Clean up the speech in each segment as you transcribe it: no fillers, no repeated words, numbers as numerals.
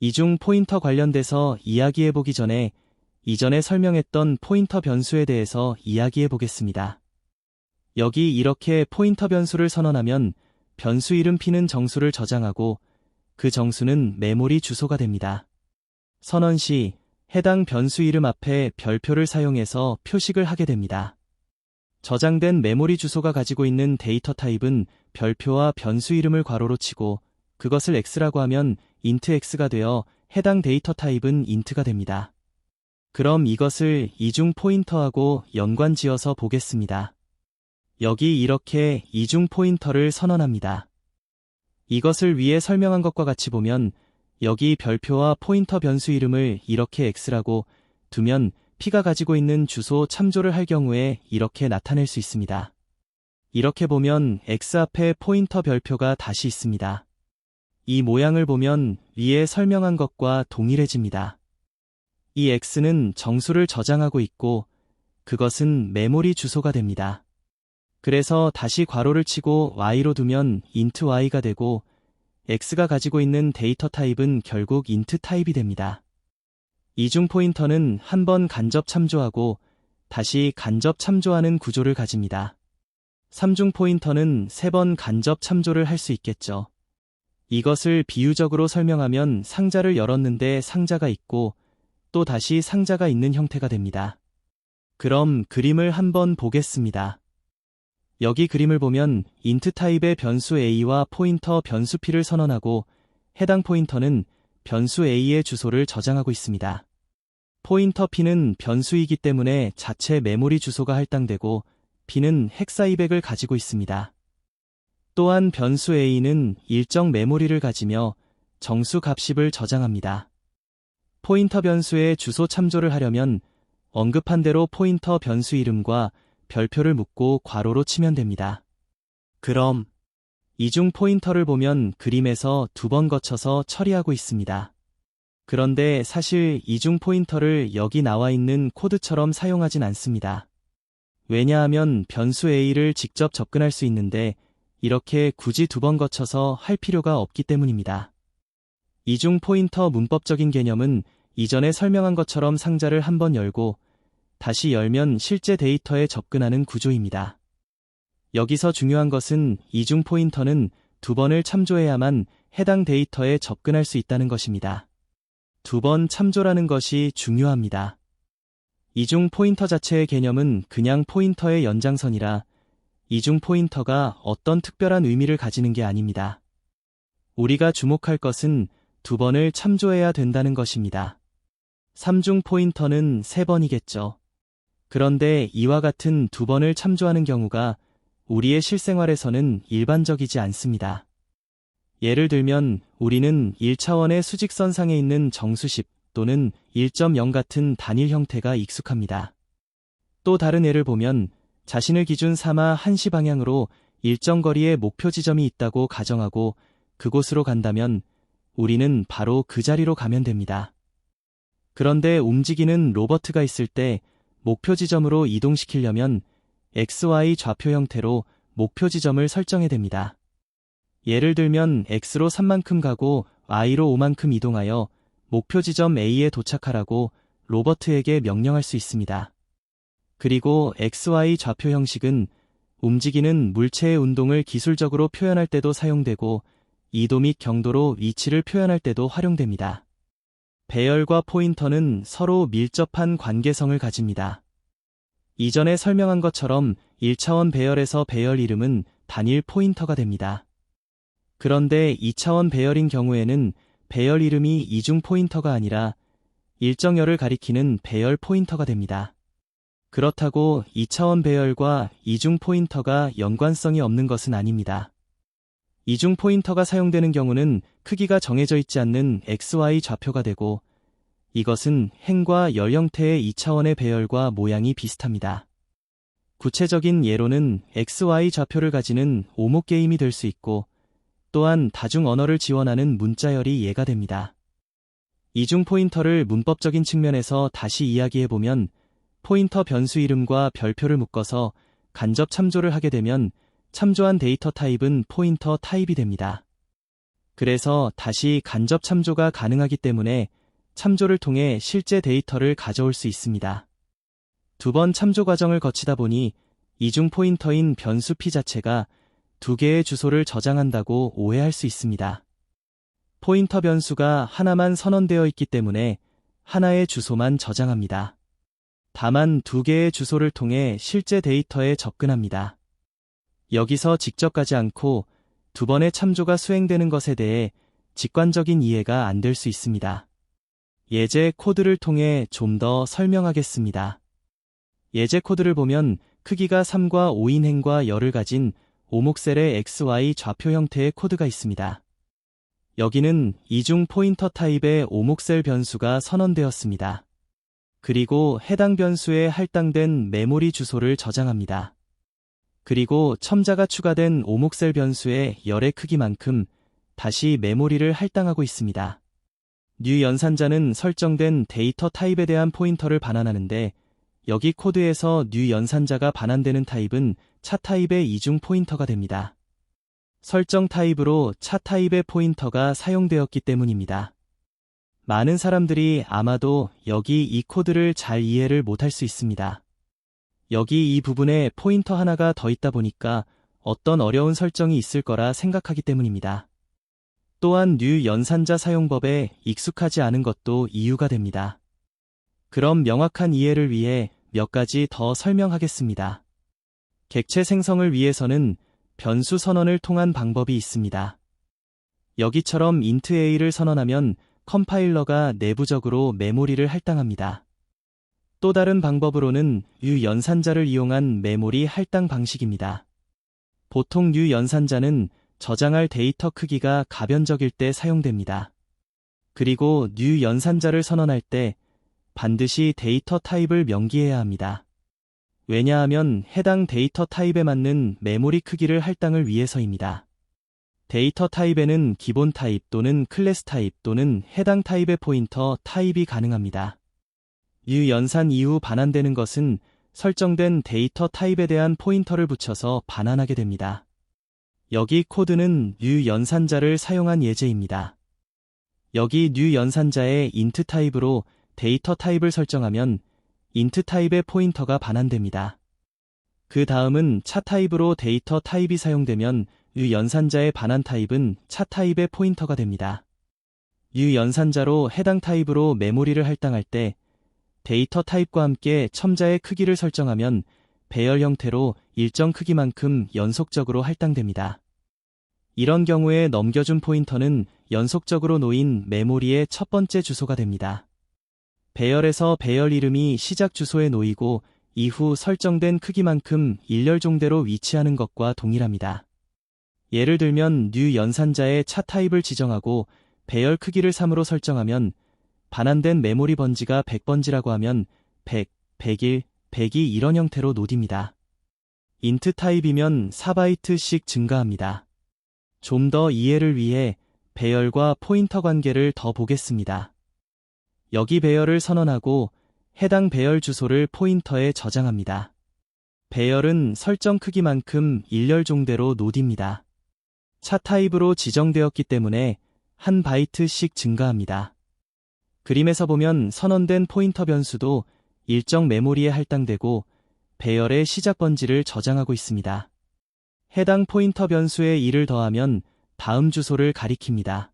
이중 포인터 관련돼서 이야기해보기 전에 이전에 설명했던 포인터 변수에 대해서 이야기해보겠습니다. 여기 이렇게 포인터 변수를 선언하면 변수 이름 p는 정수를 저장하고 그 정수는 메모리 주소가 됩니다. 선언 시 해당 변수 이름 앞에 별표를 사용해서 표식을 하게 됩니다. 저장된 메모리 주소가 가지고 있는 데이터 타입은 별표와 변수 이름을 괄호로 치고 그것을 x라고 하면 int x가 되어 해당 데이터 타입은 int가 됩니다. 그럼 이것을 이중 포인터하고 연관 지어서 보겠습니다. 여기 이렇게 이중 포인터를 선언합니다. 이것을 위에 설명한 것과 같이 보면 여기 별표와 포인터 변수 이름을 이렇게 x라고 두면 p가 가지고 있는 주소 참조를 할 경우에 이렇게 나타낼 수 있습니다. 이렇게 보면 x 앞에 포인터 별표가 다시 있습니다. 이 모양을 보면 위에 설명한 것과 동일해집니다. 이 x는 정수를 저장하고 있고 그것은 메모리 주소가 됩니다. 그래서 다시 괄호를 치고 y로 두면 int y가 되고 x가 가지고 있는 데이터 타입은 결국 int 타입이 됩니다. 이중 포인터는 한 번 간접 참조하고 다시 간접 참조하는 구조를 가집니다. 삼중 포인터는 3번 간접 참조를 할 수 있겠죠. 이것을 비유적으로 설명하면 상자를 열었는데 상자가 있고 또 다시 상자가 있는 형태가 됩니다. 그럼 그림을 한번 보겠습니다. 여기 그림을 보면 int 타입의 변수 a와 포인터 변수 p를 선언하고 해당 포인터는 변수 a의 주소를 저장하고 있습니다. 포인터 p는 변수이기 때문에 자체 메모리 주소가 할당되고 p는 헥사 200을 가지고 있습니다. 또한 변수 a는 일정 메모리를 가지며 정수 값10을 저장합니다. 포인터 변수의 주소 참조를 하려면 언급한 대로 포인터 변수 이름과 별표를 묻고 괄호로 치면 됩니다. 그럼 이중 포인터를 보면 그림에서 2번 거쳐서 처리하고 있습니다. 그런데 사실 이중 포인터를 여기 나와 있는 코드처럼 사용하진 않습니다. 왜냐하면 변수 a를 직접 접근할 수 있는데 이렇게 굳이 2번 거쳐서 할 필요가 없기 때문입니다. 이중 포인터 문법적인 개념은 이전에 설명한 것처럼 상자를 한번 열고 다시 열면 실제 데이터에 접근하는 구조입니다. 여기서 중요한 것은 이중 포인터는 2번을 참조해야만 해당 데이터에 접근할 수 있다는 것입니다. 2번 참조라는 것이 중요합니다. 이중 포인터 자체의 개념은 그냥 포인터의 연장선이라 이중 포인터가 어떤 특별한 의미를 가지는 게 아닙니다. 우리가 주목할 것은 2번을 참조해야 된다는 것입니다. 3중 포인터는 3번이겠죠. 그런데 이와 같은 2번을 참조하는 경우가 우리의 실생활에서는 일반적이지 않습니다. 예를 들면 우리는 1차원의 수직선상에 있는 정수 10 또는 1.0 같은 단일 형태가 익숙합니다. 또 다른 예를 보면 자신을 기준 삼아 1시 방향으로 일정 거리의 목표 지점이 있다고 가정하고 그곳으로 간다면 우리는 바로 그 자리로 가면 됩니다. 그런데 움직이는 로버트가 있을 때 목표 지점으로 이동시키려면 XY 좌표 형태로 목표 지점을 설정해야 됩니다. 예를 들면 X로 3만큼 가고 Y로 5만큼 이동하여 목표 지점 A에 도착하라고 로버트에게 명령할 수 있습니다. 그리고 XY 좌표 형식은 움직이는 물체의 운동을 기술적으로 표현할 때도 사용되고 이도 및 경도로 위치를 표현할 때도 활용됩니다. 배열과 포인터는 서로 밀접한 관계성을 가집니다. 이전에 설명한 것처럼 1차원 배열에서 배열 이름은 단일 포인터가 됩니다. 그런데 2차원 배열인 경우에는 배열 이름이 이중 포인터가 아니라 일정열을 가리키는 배열 포인터가 됩니다. 그렇다고 2차원 배열과 이중 포인터가 연관성이 없는 것은 아닙니다. 이중 포인터가 사용되는 경우는 크기가 정해져 있지 않는 XY 좌표가 되고 이것은 행과 열 형태의 2차원의 배열과 모양이 비슷합니다. 구체적인 예로는 XY 좌표를 가지는 오모 게임이 될 수 있고 또한 다중 언어를 지원하는 문자열이 예가 됩니다. 이중 포인터를 문법적인 측면에서 다시 이야기해보면 포인터 변수 이름과 별표를 묶어서 간접 참조를 하게 되면 참조한 데이터 타입은 포인터 타입이 됩니다. 그래서 다시 간접 참조가 가능하기 때문에 참조를 통해 실제 데이터를 가져올 수 있습니다. 두 번 참조 과정을 거치다 보니 이중 포인터인 변수 p 자체가 두 개의 주소를 저장한다고 오해할 수 있습니다. 포인터 변수가 하나만 선언되어 있기 때문에 하나의 주소만 저장합니다. 다만 두 개의 주소를 통해 실제 데이터에 접근합니다. 여기서 직접 가지 않고 두 번의 참조가 수행되는 것에 대해 직관적인 이해가 안 될 수 있습니다. 예제 코드를 통해 좀 더 설명하겠습니다. 예제 코드를 보면 크기가 3과 5인 행과 열을 가진 오목셀의 XY 좌표 형태의 코드가 있습니다. 여기는 이중 포인터 타입의 오목셀 변수가 선언되었습니다. 그리고 해당 변수에 할당된 메모리 주소를 저장합니다. 그리고 첨자가 추가된 오목셀 변수의 열의 크기만큼 다시 메모리를 할당하고 있습니다. 뉴 연산자는 설정된 데이터 타입에 대한 포인터를 반환하는데 여기 코드에서 뉴 연산자가 반환되는 타입은 차 타입의 이중 포인터가 됩니다. 설정 타입으로 차 타입의 포인터가 사용되었기 때문입니다. 많은 사람들이 아마도 여기 이 코드를 잘 이해를 못할 수 있습니다. 여기 이 부분에 포인터 하나가 더 있다 보니까 어떤 어려운 설정이 있을 거라 생각하기 때문입니다. 또한 뉴 연산자 사용법에 익숙하지 않은 것도 이유가 됩니다. 그럼 명확한 이해를 위해 몇 가지 더 설명하겠습니다. 객체 생성을 위해서는 변수 선언을 통한 방법이 있습니다. 여기처럼 int a를 선언하면 컴파일러가 내부적으로 메모리를 할당합니다. 또 다른 방법으로는 뉴 연산자를 이용한 메모리 할당 방식입니다. 보통 뉴 연산자는 저장할 데이터 크기가 가변적일 때 사용됩니다. 그리고 뉴 연산자를 선언할 때 반드시 데이터 타입을 명기해야 합니다. 왜냐하면 해당 데이터 타입에 맞는 메모리 크기를 할당을 위해서입니다. 데이터 타입에는 기본 타입 또는 클래스 타입 또는 해당 타입의 포인터 타입이 가능합니다. 뉴 연산 이후 반환되는 것은 설정된 데이터 타입에 대한 포인터를 붙여서 반환하게 됩니다. 여기 코드는 뉴 연산자를 사용한 예제입니다. 여기 뉴 연산자의 int 타입으로 데이터 타입을 설정하면 int 타입의 포인터가 반환됩니다. 그 다음은 차 타입으로 데이터 타입이 사용되면 뉴 연산자의 반환 타입은 차 타입의 포인터가 됩니다. 뉴 연산자로 해당 타입으로 메모리를 할당할 때 데이터 타입과 함께 첨자의 크기를 설정하면 배열 형태로 일정 크기만큼 연속적으로 할당됩니다. 이런 경우에 넘겨준 포인터는 연속적으로 놓인 메모리의 첫 번째 주소가 됩니다. 배열에서 배열 이름이 시작 주소에 놓이고 이후 설정된 크기만큼 일렬종대로 위치하는 것과 동일합니다. 예를 들면 뉴 연산자의 차 타입을 지정하고 배열 크기를 3으로 설정하면 반환된 메모리 번지가 100번지라고 하면 100, 101, 102 이런 형태로 놓입니다. int 타입이면 4바이트씩 증가합니다. 좀 더 이해를 위해 배열과 포인터 관계를 더 보겠습니다. 여기 배열을 선언하고 해당 배열 주소를 포인터에 저장합니다. 배열은 설정 크기만큼 일렬종대로 놓입니다. 차 타입으로 지정되었기 때문에 한 바이트씩 증가합니다. 그림에서 보면 선언된 포인터 변수도 일정 메모리에 할당되고 배열의 시작 번지를 저장하고 있습니다. 해당 포인터 변수에 1을 더하면 다음 주소를 가리킵니다.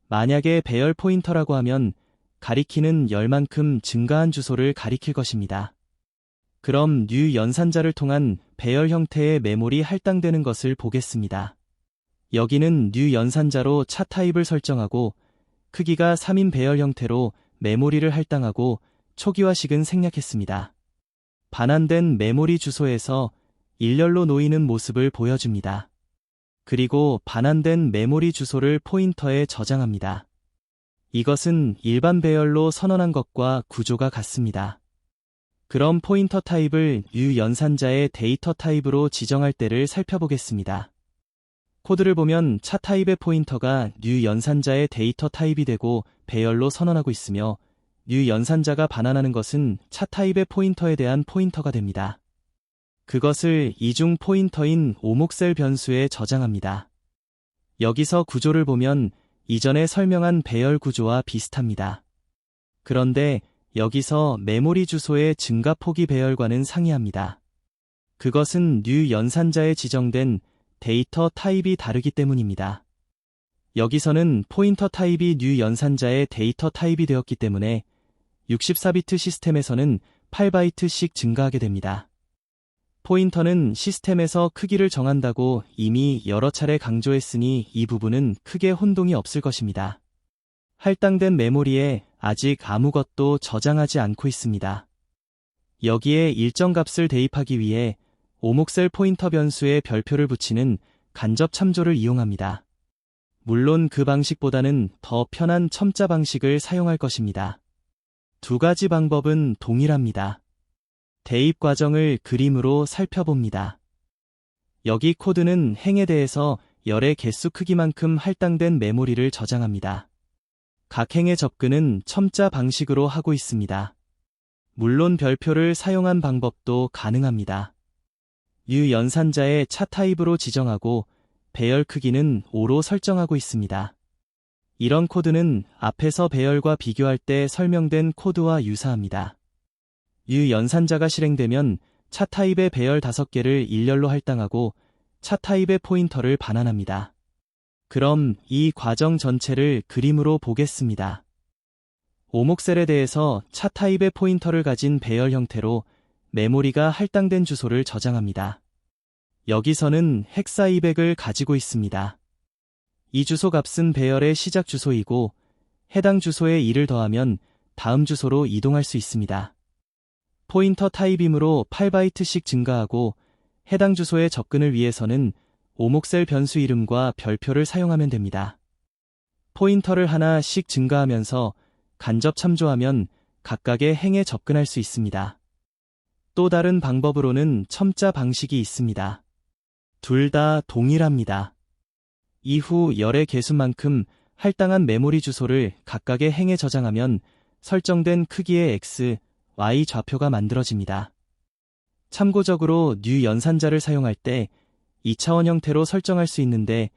만약에 배열 포인터라고 하면 가리키는 열만큼 증가한 주소를 가리킬 것입니다. 그럼 뉴 연산자를 통한 배열 형태의 메모리 할당되는 것을 보겠습니다. 여기는 뉴 연산자로 차 타입을 설정하고 크기가 3인 배열 형태로 메모리를 할당하고 초기화식은 생략했습니다. 반환된 메모리 주소에서 일렬로 놓이는 모습을 보여줍니다. 그리고 반환된 메모리 주소를 포인터에 저장합니다. 이것은 일반 배열로 선언한 것과 구조가 같습니다. 그럼 포인터 타입을 뉴 연산자의 데이터 타입으로 지정할 때를 살펴보겠습니다. 코드를 보면 차 타입의 포인터가 뉴 연산자의 데이터 타입이 되고 배열로 선언하고 있으며 뉴 연산자가 반환하는 것은 차 타입의 포인터에 대한 포인터가 됩니다. 그것을 이중 포인터인 오목셀 변수에 저장합니다. 여기서 구조를 보면 이전에 설명한 배열 구조와 비슷합니다. 그런데 여기서 메모리 주소의 증가 폭이 배열과는 상이합니다. 그것은 뉴 연산자에 지정된 데이터 타입이 다르기 때문입니다. 여기서는 포인터 타입이 뉴 연산자의 데이터 타입이 되었기 때문에 64비트 시스템에서는 8바이트씩 증가하게 됩니다. 포인터는 시스템에서 크기를 정한다고 이미 여러 차례 강조했으니 이 부분은 크게 혼동이 없을 것입니다. 할당된 메모리에 아직 아무것도 저장하지 않고 있습니다. 여기에 일정 값을 대입하기 위해 오목셀 포인터 변수에 별표를 붙이는 간접 참조를 이용합니다. 물론 그 방식보다는 더 편한 첨자 방식을 사용할 것입니다. 두 가지 방법은 동일합니다. 대입 과정을 그림으로 살펴봅니다. 여기 코드는 행에 대해서 열의 개수 크기만큼 할당된 메모리를 저장합니다. 각 행의 접근은 첨자 방식으로 하고 있습니다. 물론 별표를 사용한 방법도 가능합니다. 유 연산자의 차 타입으로 지정하고 배열 크기는 5로 설정하고 있습니다. 이런 코드는 앞에서 배열과 비교할 때 설명된 코드와 유사합니다. 유 연산자가 실행되면 차 타입의 배열 5개를 일렬로 할당하고 차 타입의 포인터를 반환합니다. 그럼 이 과정 전체를 그림으로 보겠습니다. 오목셀에 대해서 차 타입의 포인터를 가진 배열 형태로 메모리가 할당된 주소를 저장합니다. 여기서는 헥사 200을 가지고 있습니다. 이 주소 값은 배열의 시작 주소이고 해당 주소에 2를 더하면 다음 주소로 이동할 수 있습니다. 포인터 타입이므로 8바이트씩 증가하고 해당 주소에 접근을 위해서는 오목셀 변수 이름과 별표를 사용하면 됩니다. 포인터를 하나씩 증가하면서 간접 참조하면 각각의 행에 접근할 수 있습니다. 또 다른 방법으로는 첨자 방식이 있습니다. 둘 다 동일합니다. 이후 열의 개수만큼 할당한 메모리 주소를 각각의 행에 저장하면 설정된 크기의 X, Y 좌표가 만들어집니다. 참고적으로 뉴 연산자를 사용할 때 2차원 형태로 설정할 수 있는데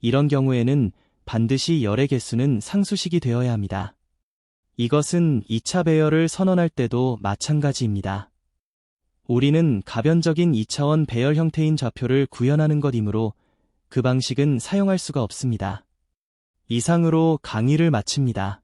이런 경우에는 반드시 열의 개수는 상수식이 되어야 합니다. 이것은 2차 배열을 선언할 때도 마찬가지입니다. 우리는 가변적인 2차원 배열 형태인 좌표를 구현하는 것이므로 그 방식은 사용할 수가 없습니다. 이상으로 강의를 마칩니다.